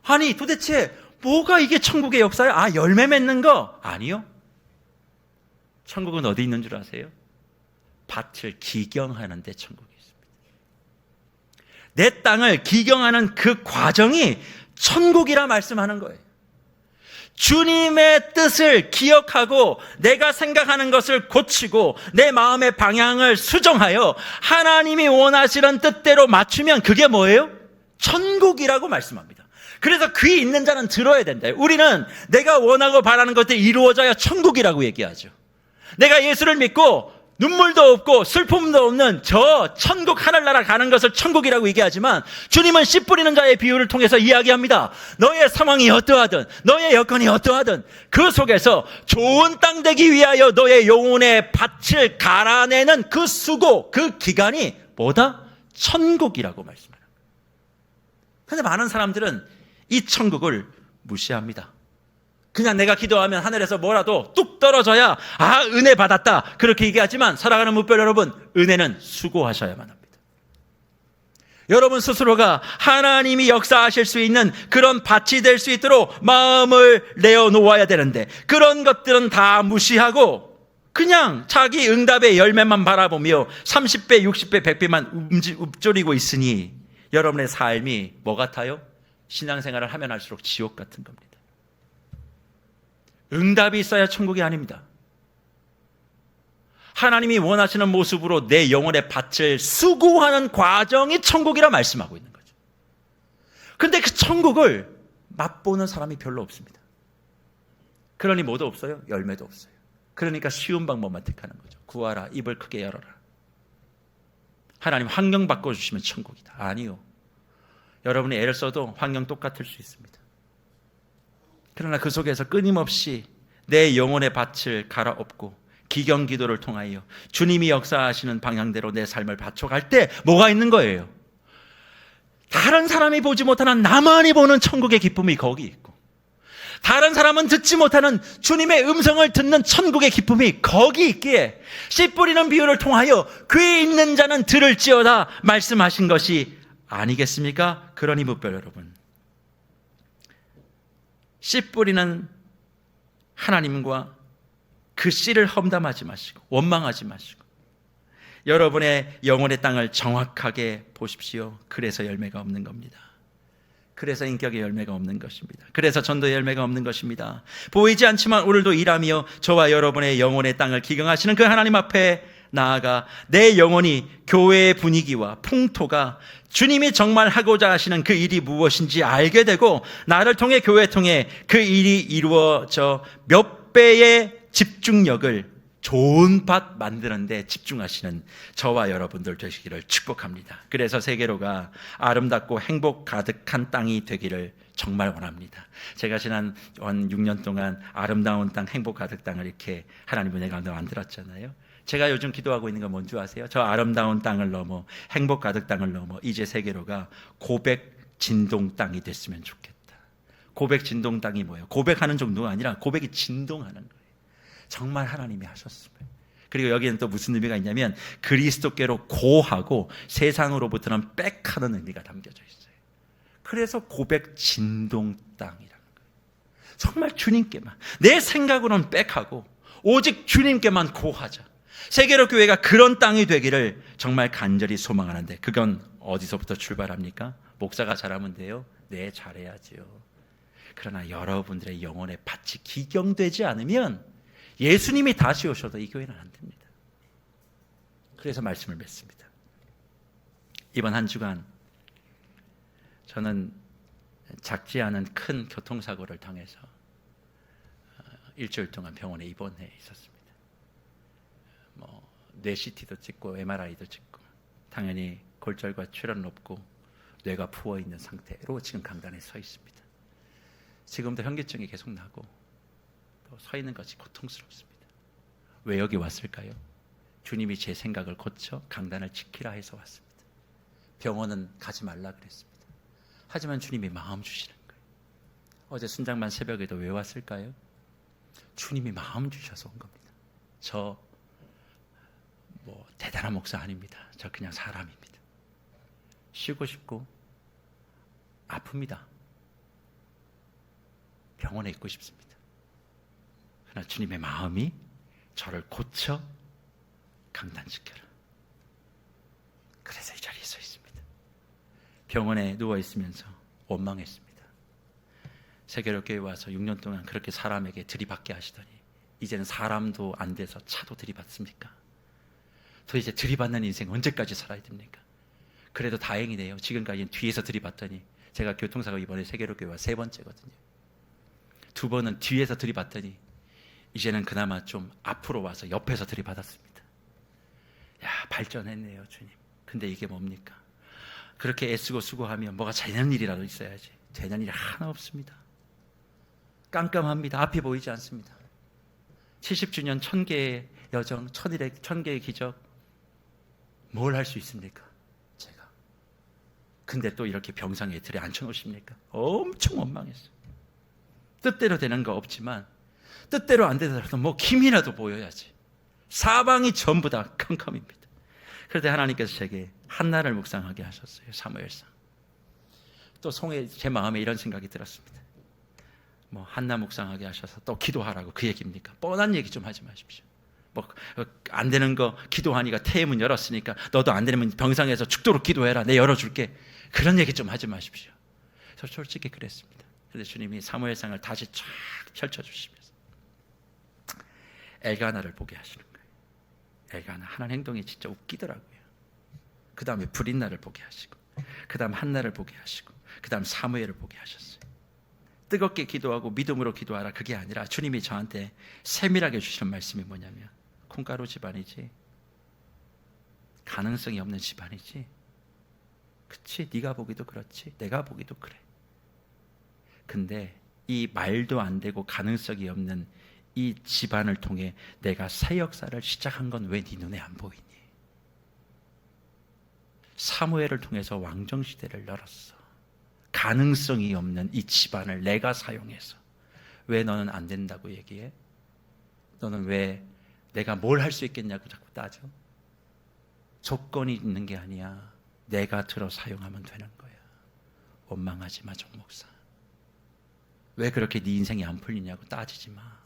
아니 도대체 뭐가 이게 천국의 역사예요? 아, 열매 맺는 거? 아니요. 천국은 어디 있는 줄 아세요? 밭을 기경하는 데 천국이 있습니다. 내 땅을 기경하는 그 과정이 천국이라 말씀하는 거예요. 주님의 뜻을 기억하고 내가 생각하는 것을 고치고 내 마음의 방향을 수정하여 하나님이 원하시는 뜻대로 맞추면 그게 뭐예요? 천국이라고 말씀합니다. 그래서 귀 있는 자는 들어야 된다. 우리는 내가 원하고 바라는 것들이 이루어져야 천국이라고 얘기하죠. 내가 예수를 믿고 눈물도 없고 슬픔도 없는 저 천국 하늘나라 가는 것을 천국이라고 얘기하지만 주님은 씨 뿌리는 자의 비유를 통해서 이야기합니다. 너의 상황이 어떠하든 너의 여건이 어떠하든 그 속에서 좋은 땅 되기 위하여 너의 영혼의 밭을 갈아내는 그 수고, 그 기간이 뭐다? 천국이라고 말씀합니다. 그런데 많은 사람들은 이 천국을 무시합니다. 그냥 내가 기도하면 하늘에서 뭐라도 뚝 떨어져야 아, 은혜 받았다 그렇게 얘기하지만 사랑하는 무별 여러분, 은혜는 수고하셔야만 합니다. 여러분 스스로가 하나님이 역사하실 수 있는 그런 밭이 될 수 있도록 마음을 내어놓아야 되는데 그런 것들은 다 무시하고 그냥 자기 응답의 열매만 바라보며 30배, 60배, 100배만 읊조리고 있으니 여러분의 삶이 뭐 같아요? 신앙생활을 하면 할수록 지옥 같은 겁니다. 응답이 있어야 천국이 아닙니다. 하나님이 원하시는 모습으로 내 영혼의 밭을 수고하는 과정이 천국이라 말씀하고 있는 거죠. 그런데 그 천국을 맛보는 사람이 별로 없습니다. 그러니 뭐도 없어요? 열매도 없어요. 그러니까 쉬운 방법만 택하는 거죠. 구하라, 입을 크게 열어라. 하나님 환경 바꿔주시면 천국이다. 아니요. 여러분이 애를 써도 환경 똑같을 수 있습니다. 그러나 그 속에서 끊임없이 내 영혼의 밭을 갈아엎고 기경기도를 통하여 주님이 역사하시는 방향대로 내 삶을 바쳐갈 때 뭐가 있는 거예요? 다른 사람이 보지 못하는 나만이 보는 천국의 기쁨이 거기 있고 다른 사람은 듣지 못하는 주님의 음성을 듣는 천국의 기쁨이 거기 있기에 씨 뿌리는 비유를 통하여 귀 있는 자는 들을지어다 말씀하신 것이 아니겠습니까? 그러니 무별 여러분, 씨 뿌리는 하나님과 그 씨를 험담하지 마시고 원망하지 마시고 여러분의 영혼의 땅을 정확하게 보십시오. 그래서 열매가 없는 겁니다. 그래서 인격의 열매가 없는 것입니다. 그래서 전도의 열매가 없는 것입니다. 보이지 않지만 오늘도 일하며 저와 여러분의 영혼의 땅을 기경하시는 그 하나님 앞에 나아가 내 영혼이 교회의 분위기와 풍토가 주님이 정말 하고자 하시는 그 일이 무엇인지 알게 되고 나를 통해 교회 통해 그 일이 이루어져 몇 배의 집중력을 좋은 밭 만드는 데 집중하시는 저와 여러분들 되시기를 축복합니다. 그래서 세계로가 아름답고 행복 가득한 땅이 되기를 정말 원합니다. 제가 지난 6년 동안 아름다운 땅, 행복 가득 땅을 이렇게 하나님 은혜 가운데 만들었잖아요. 제가 요즘 기도하고 있는 건 뭔지 아세요? 저 아름다운 땅을 넘어 행복 가득 땅을 넘어 이제 세계로가 고백 진동 땅이 됐으면 좋겠다. 고백 진동 땅이 뭐예요? 고백하는 정도가 아니라 고백이 진동하는 거예요. 정말 하나님이 하셨습니다. 그리고 여기는 또 무슨 의미가 있냐면 그리스도께로 고하고 세상으로부터는 빽하는 의미가 담겨져 있어요. 그래서 고백 진동 땅이라는 거예요. 정말 주님께만, 내 생각으로는 빽하고 오직 주님께만 고하자. 세계로 교회가 그런 땅이 되기를 정말 간절히 소망하는데 그건 어디서부터 출발합니까? 목사가 잘하면 돼요? 네, 잘해야지요. 그러나 여러분들의 영혼의 밭이 기경되지 않으면 예수님이 다시 오셔도 이 교회는 안 됩니다. 그래서 말씀을 맺습니다. 이번 한 주간 저는 작지 않은 큰 교통사고를 당해서 일주일 동안 병원에 입원해 있었습니다. 뇌 CT도 찍고 MRI도 찍고 당연히 골절과 출혈은 없고 뇌가 부어 있는 상태로 지금 강단에 서 있습니다. 지금도 현기증이 계속 나고 또 서 있는 것이 고통스럽습니다. 왜 여기 왔을까요? 주님이 제 생각을 고쳐 강단을 지키라 해서 왔습니다. 병원은 가지 말라 그랬습니다. 하지만 주님이 마음 주시는 거예요. 어제 순장반 새벽에도 왜 왔을까요? 주님이 마음 주셔서 온 겁니다. 저 대단한 목사 아닙니다. 저 그냥 사람입니다. 쉬고 싶고 아픕니다. 병원에 있고 싶습니다. 그러나 주님의 마음이 저를 고쳐 강단시켜라. 그래서 이 자리에 서 있습니다. 병원에 누워 있으면서 원망했습니다. 세계로교회 와서 6년 동안 그렇게 사람에게 들이받게 하시더니 이제는 사람도 안 돼서 차도 들이받습니까? 도대체 들이받는 인생 언제까지 살아야 됩니까? 그래도 다행이네요. 지금까지는 뒤에서 들이받더니 제가 교통사고 이번에 세계로교회 와 3번째거든요. 2번은 뒤에서 들이받더니 이제는 그나마 좀 앞으로 와서 옆에서 들이받았습니다. 야, 발전했네요, 주님. 근데 이게 뭡니까? 그렇게 애쓰고 수고하면 뭐가 되는 일이라도 있어야지. 되는 일이 하나 없습니다. 깜깜합니다. 앞이 보이지 않습니다. 70주년 1000개의 여정, 1000개의 기적, 뭘 할 수 있습니까? 제가. 근데 또 이렇게 병상에 들에 앉혀놓으십니까? 엄청 원망했어요. 뜻대로 되는 거 없지만 뜻대로 안 되더라도 힘이라도 보여야지. 사방이 전부 다 컴컴입니다. 그런데 하나님께서 제게 한나를 묵상하게 하셨어요. 사무엘상. 또 제 마음에 이런 생각이 들었습니다. 한나 묵상하게 하셔서 또 기도하라고 그 얘기입니까? 뻔한 얘기 좀 하지 마십시오. 안 되는 거 기도하니까 태의 문 열었으니까 너도 안 되면 병상에서 죽도록 기도해라. 내 열어줄게. 그런 얘기 좀 하지 마십시오. 저 솔직히 그랬습니다. 그런데 주님이 사무엘상을 다시 쫙 펼쳐주시면서 엘가나를 보게 하시는 거예요. 엘가나 하는 행동이 진짜 웃기더라고요. 그 다음에 브린나를 보게 하시고 그 다음 한나를 보게 하시고 그 다음 사무엘을 보게 하셨어요. 뜨겁게 기도하고 믿음으로 기도하라. 그게 아니라 주님이 저한테 세밀하게 주시는 말씀이 뭐냐면 콩가루 집안이지, 가능성이 없는 집안이지. 그치, 네가 보기도 그렇지, 내가 보기도 그래. 근데 이 말도 안 되고 가능성이 없는 이 집안을 통해 내가 새 역사를 시작한 건 왜 네 눈에 안 보이니? 사무엘을 통해서 왕정시대를 열었어. 가능성이 없는 이 집안을 내가 사용해서 왜 너는 안 된다고 얘기해? 너는 왜 내가 뭘 할 수 있겠냐고 자꾸 따져? 조건이 있는 게 아니야. 내가 들어 사용하면 되는 거야. 원망하지 마, 정 목사. 왜 그렇게 네 인생이 안 풀리냐고 따지지 마.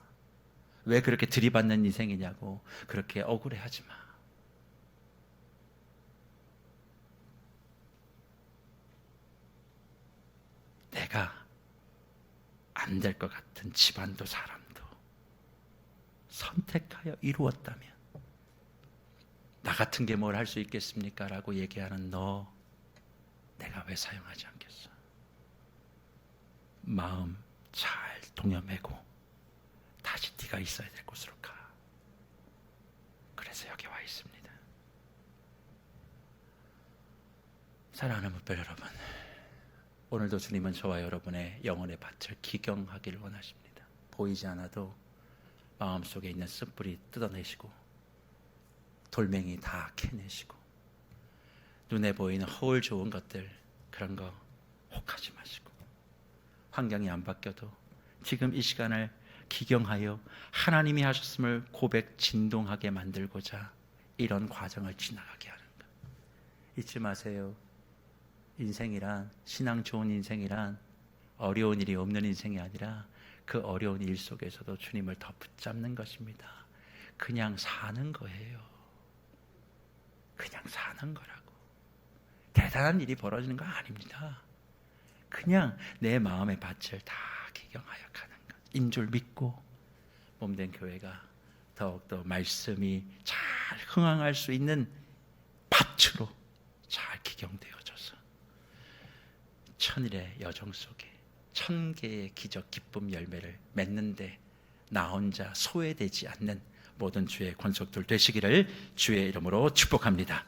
왜 그렇게 들이받는 인생이냐고 그렇게 억울해하지 마. 내가 안 될 것 같은 집안도 사람도 선택하여 이루었다면 나 같은 게 뭘 할 수 있겠습니까? 라고 얘기하는 너, 내가 왜 사용하지 않겠어? 마음 잘 동여매고 다시 네가 있어야 될 곳으로 가. 그래서 여기 와 있습니다. 사랑하는 목별 여러분, 오늘도 주님은 저와 여러분의 영혼의 밭을 기경하기를 원하십니다. 보이지 않아도 마음속에 있는 쓴뿌리 뜯어내시고 돌멩이 다 캐내시고 눈에 보이는 허울 좋은 것들, 그런 거 혹하지 마시고 환경이 안 바뀌어도 지금 이 시간을 기경하여 하나님이 하셨음을 고백 진동하게 만들고자 이런 과정을 지나가게 하는 것. 잊지 마세요. 인생이란, 신앙 좋은 인생이란 어려운 일이 없는 인생이 아니라 그 어려운 일 속에서도 주님을 더 붙잡는 것입니다. 그냥 사는 거예요. 그냥 사는 거라고. 대단한 일이 벌어지는 거 아닙니다. 그냥 내 마음의 밭을 다 기경하여 가는 것. 인 줄 믿고 몸된 교회가 더욱더 말씀이 잘 흥황할 수 있는 밭으로 잘 기경되어져서 천일의 여정 속에 1000개의 기적 기쁨 열매를 맺는데 나 혼자 소외되지 않는 모든 주의 권속들 되시기를 주의 이름으로 축복합니다.